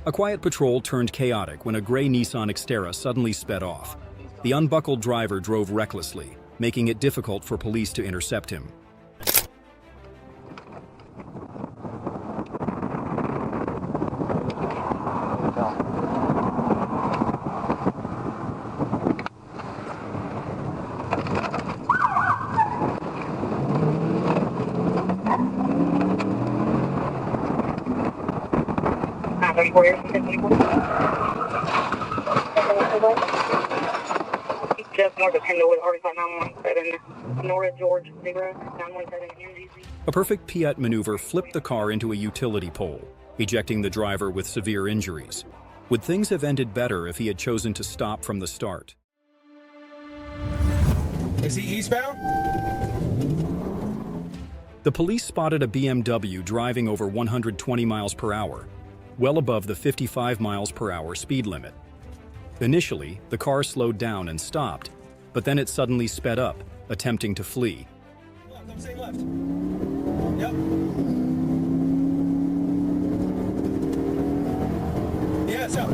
A quiet patrol turned chaotic when a gray Nissan Xterra suddenly sped off. The unbuckled driver drove recklessly, making it difficult for police to intercept him. A perfect Piat maneuver flipped the car into a utility pole, ejecting the driver with severe injuries. Would things have ended better if he had chosen to stop from the start? Is he eastbound? The police spotted a BMW driving over 120 miles per hour, well above the 55 miles per hour speed limit. Initially, the car slowed down and stopped, but then it suddenly sped up, attempting to flee. Left, I'm saying left. Yep. Yeah, it's up.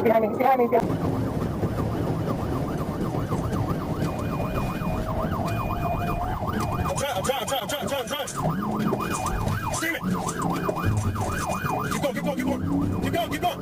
Behind me, behind me, behind me. I'm trying. Steam it. Keep going. Keep going. Go.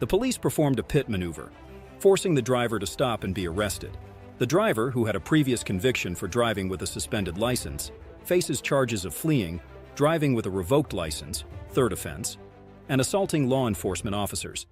The police performed a pit maneuver, forcing the driver to stop and be arrested. The driver, who had a previous conviction for driving with a suspended license, faces charges of fleeing, driving with a revoked license, third offense, and assaulting law enforcement officers.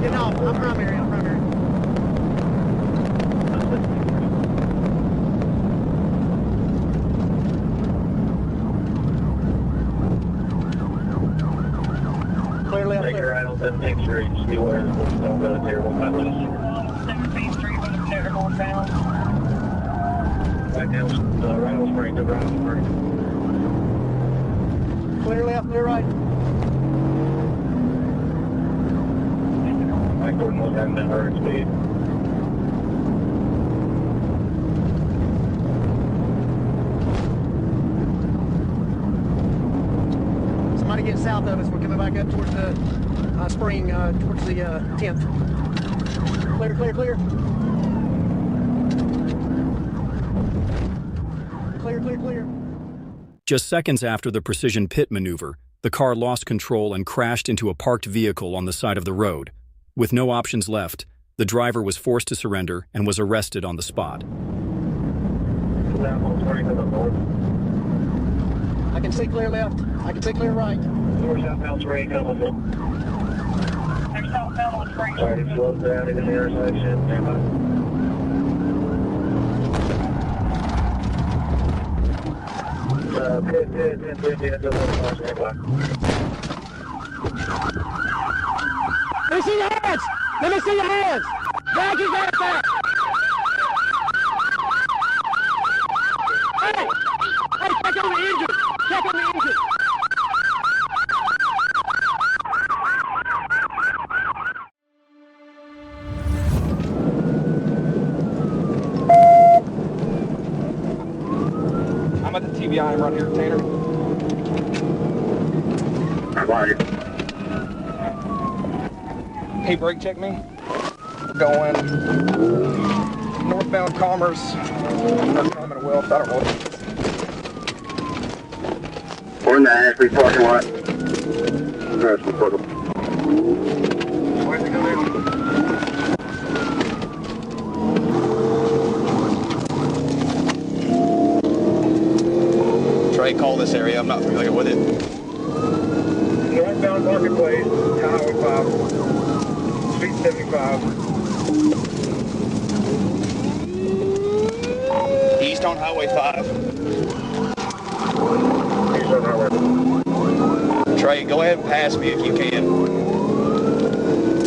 Get off. I'm primary. Clearly, Take your right on 17th Street, still wearing the stuff. military, one by list. 17th Street, military northbound. Right now, Rattle Springs, over Rattle Springs. Clear left, clear right. Back door north having that hurry speed. Somebody get south of us. We're coming back up towards the spring, towards the 10th. Clear, clear, clear. Clear, clear, clear. Just seconds after the precision pit maneuver, the car lost control and crashed into a parked vehicle on the side of the road. With no options left, the driver was forced to surrender and was arrested on the spot. I can see clear left. I can see clear right. North southbound spring coming. There's southbound on spring. Alright, it slows down in the intersection. Stand by. Pit, into the car, stand by. Let me see your hands! Let me see your hands! Drag his ass back! Hey! Hey, check on the engine! Check on the engine! I'm at the TBI right here, Tanner. I'm on you. Hey, brake check me. We're going northbound Commerce. I'm coming to Wilkes. I don't know. We're in the Ashley parking lot. That's the portal. Where's it going? Trey, call this area. I'm not familiar with it. Northbound Marketplace, Highway 5, Street 75. East on Highway 5. East on Highway. Trey, go ahead and pass me if you can.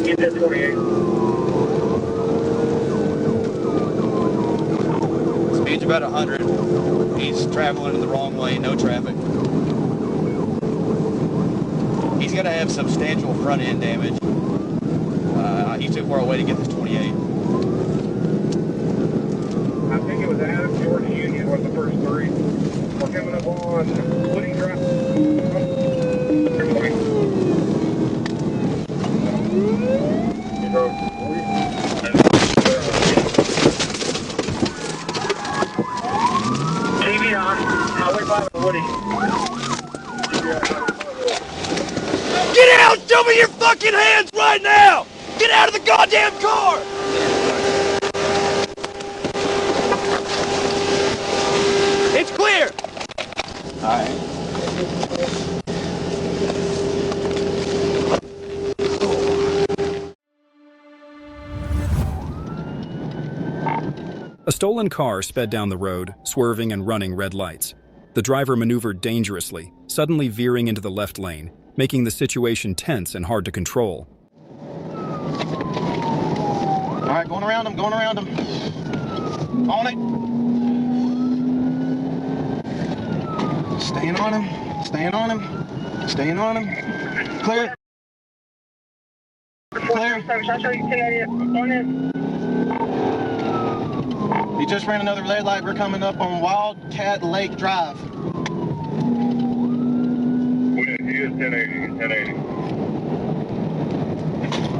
Get that 28. Speed's about 100. He's traveling in the wrong lane, no traffic. He's going to have substantial front end damage. He took far away to get this 28. I think it was Adam, Georgia Union was the first three. We're coming up on Woody Drive. TV on, Highway 5 and Woody. Get out! Show me your fucking hands right now! Get out of the goddamn car! It's clear! Alright. A stolen car sped down the road, swerving and running red lights. The driver maneuvered dangerously, suddenly veering into the left lane, making the situation tense and hard to control. All right, going around him, going around him. On it. Staying on him, staying on him, staying on him. Clear. Clear. He just ran another red light. We're coming up on Wildcat Lake Drive. He is 1080, 1080.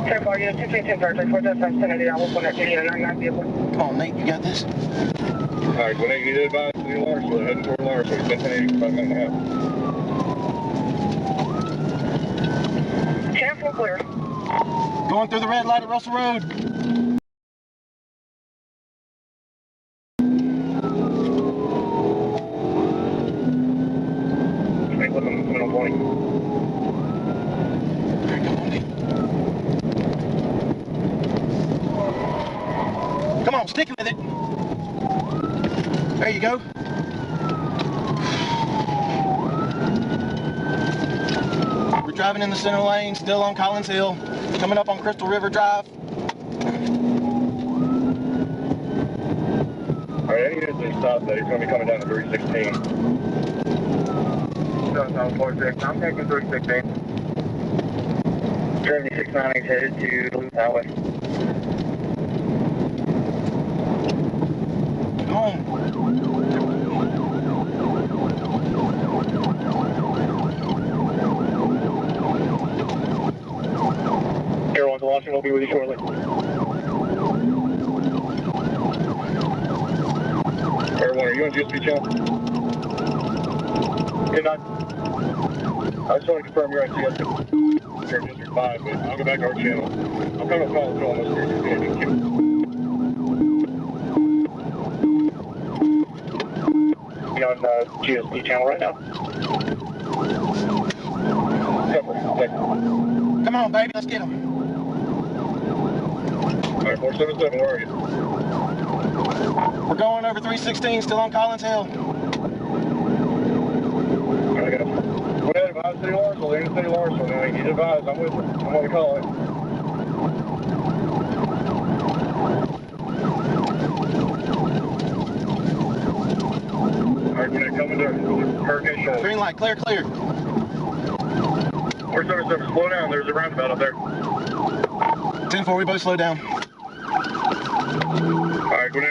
10-4, you 10-10-30, 4-10-80, I will put that video in that vehicle. Come on, Nate, you got this? Alright, when you did advise to the Larsville, heading toward Larsville, he's been 1080 for about a minute and a half. 10-4 clear. Going through the red light at Russell Road. Stay with him, middle point. There you go, Nate. Come on, stick with it. There you go. We're driving in the center lane, still on Collins Hill, coming up on Crystal River Drive. Alright, any units that stop that, he's going to be coming down to 316. 746, I'm taking 316. 7690 headed to Duluth Highway. Home. Air 1 to Washington will be with you shortly. Air 1, are you on GSP channel? Good night. I just want to confirm you're on GSP. You're in District 5, but I'll go back to our channel. I'm coming to call until almost 316. You on GSP channel right now? Come on, baby, let's get him. Alright, 477, where are you? We're going over 316, still on Collins Hill. Alright, I got you. Go ahead, advise City Larsville, they're in City Larsville now. You need to advise, I'm with you. I'm going to call it. Alright, when they come into Hurricane Shoals. Green light, clear, clear. 477, slow down, there's a roundabout up there. 10-4, we both slow down. Alright, we're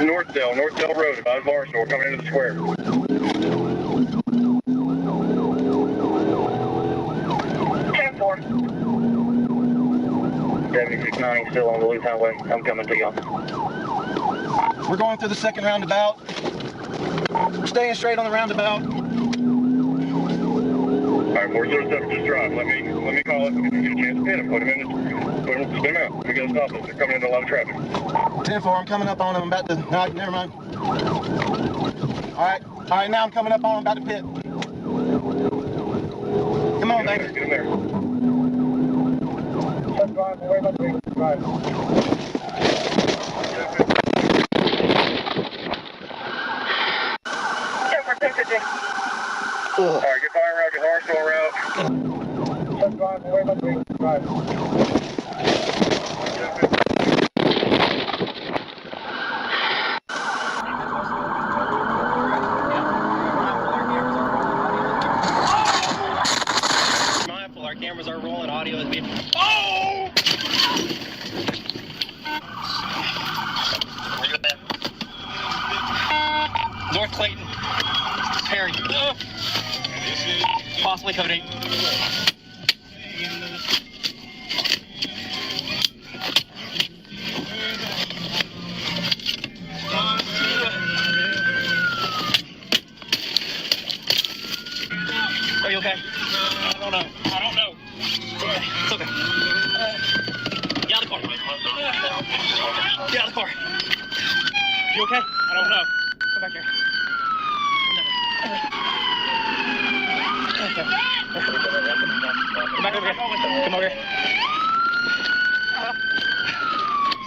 Northdale Road, about Varsho, we're coming into the square. 10-4. 7690 still on the Duluth Highway. I'm coming to y'all. We're going through the second roundabout. We're staying straight on the roundabout. Alright, 407, just drive. Let me call it. If you get a chance to hit him, spin him out. We gotta stop this. They're coming into a lot of traffic. 10-4, I'm coming up on him. I'm about to. No, never mind. Alright, now I'm coming up on him. About to pit. Come on, baby. Get in there. Shut drive, where about to drive? Alright, get fire route, get Hartsville route. Shut drive, where about to drive? Our cameras are rolling, audio is being. Oh! Where you at? North Clayton. Perry. Possibly code 8. Are you okay? I don't know. It's okay. Get out of the car. Get out of the car. You okay? I don't know. Come back here. Come back over here. Come over here.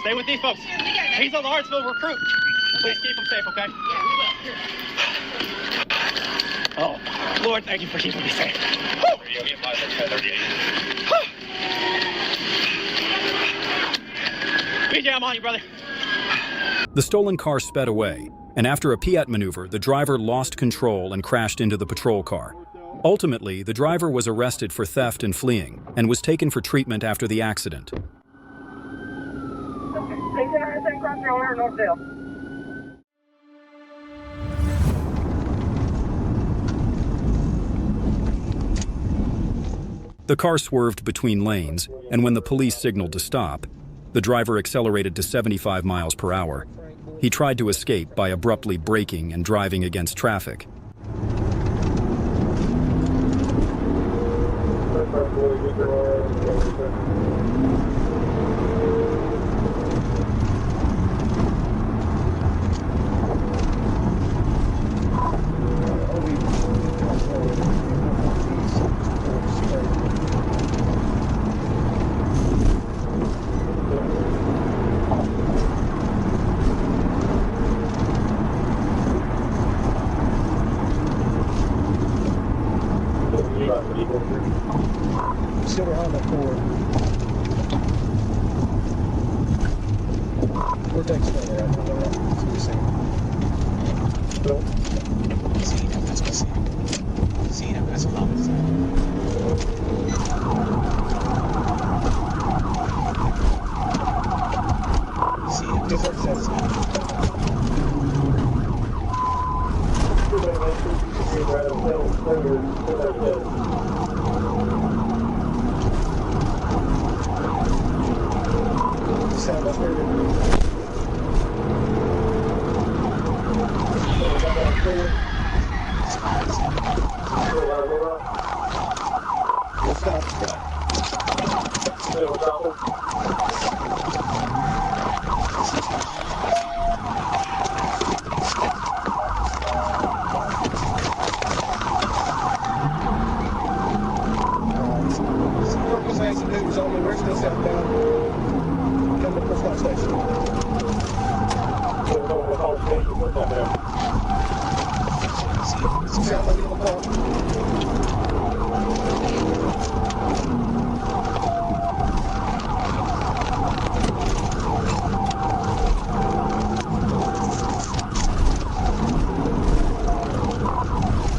Stay with these folks. He's on the Hartsville recruit. Please keep him safe, okay? Oh, Lord, thank you for keeping me safe. BJ, I'm on you, brother. The stolen car sped away, and after a Piat maneuver, the driver lost control and crashed into the patrol car. Ultimately, the driver was arrested for theft and fleeing, and was taken for treatment after the accident. The car swerved between lanes, and when the police signaled to stop, the driver accelerated to 75 miles per hour. He tried to escape by abruptly braking and driving against traffic. Silver Honda. take us further out. That's what we see. See them, that's what I see. See them, that's what I see. See them, that's what I see. We're still southbound. Come to the first station. South of the park.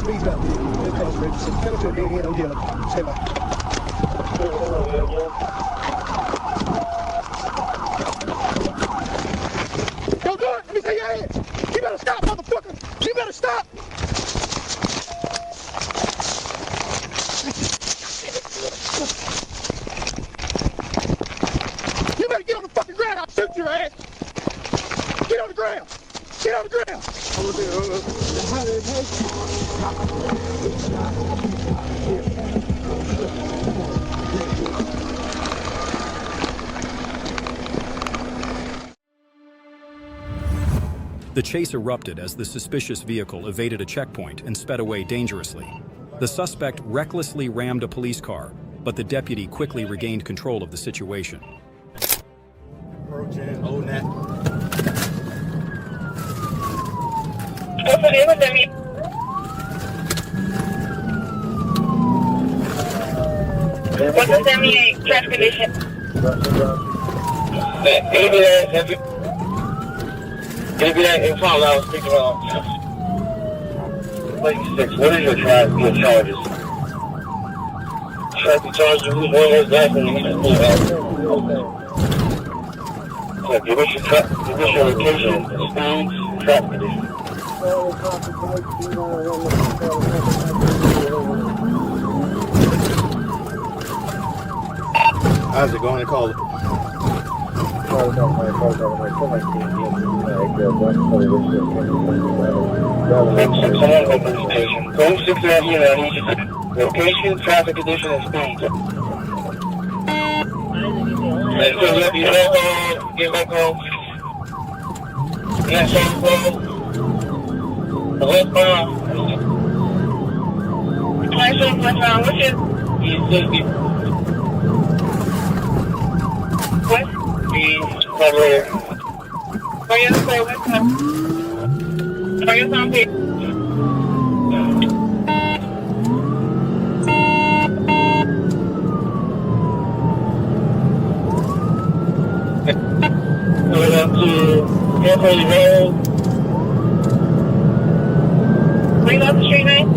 Please not be across the bridge. So come up to a dead end on yellow. Stay by. Don't do it! Let me see your hands! You better stop, motherfucker! You better stop! You better get on the fucking ground! I'll shoot your ass! Get on the ground! Get on the ground! The chase erupted as the suspicious vehicle evaded a checkpoint and sped away dangerously. The suspect recklessly rammed a police car, but the deputy quickly regained control of the situation. What's the 78 traffic condition? Maybe that in front I was speaking of. 6, what is your charges? Traffic charges, who's one of those guys when you need to pull out? So give us your location, speeds, traffic condition. How's it going? Call it. Location, traffic condition, and speed. And so let me know, get back home. Yes, Bring up the street name.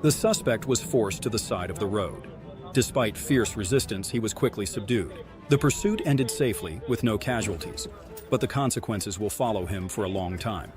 The suspect was forced to the side of the road. Despite fierce resistance, he was quickly subdued. The pursuit ended safely with no casualties, but the consequences will follow him for a long time.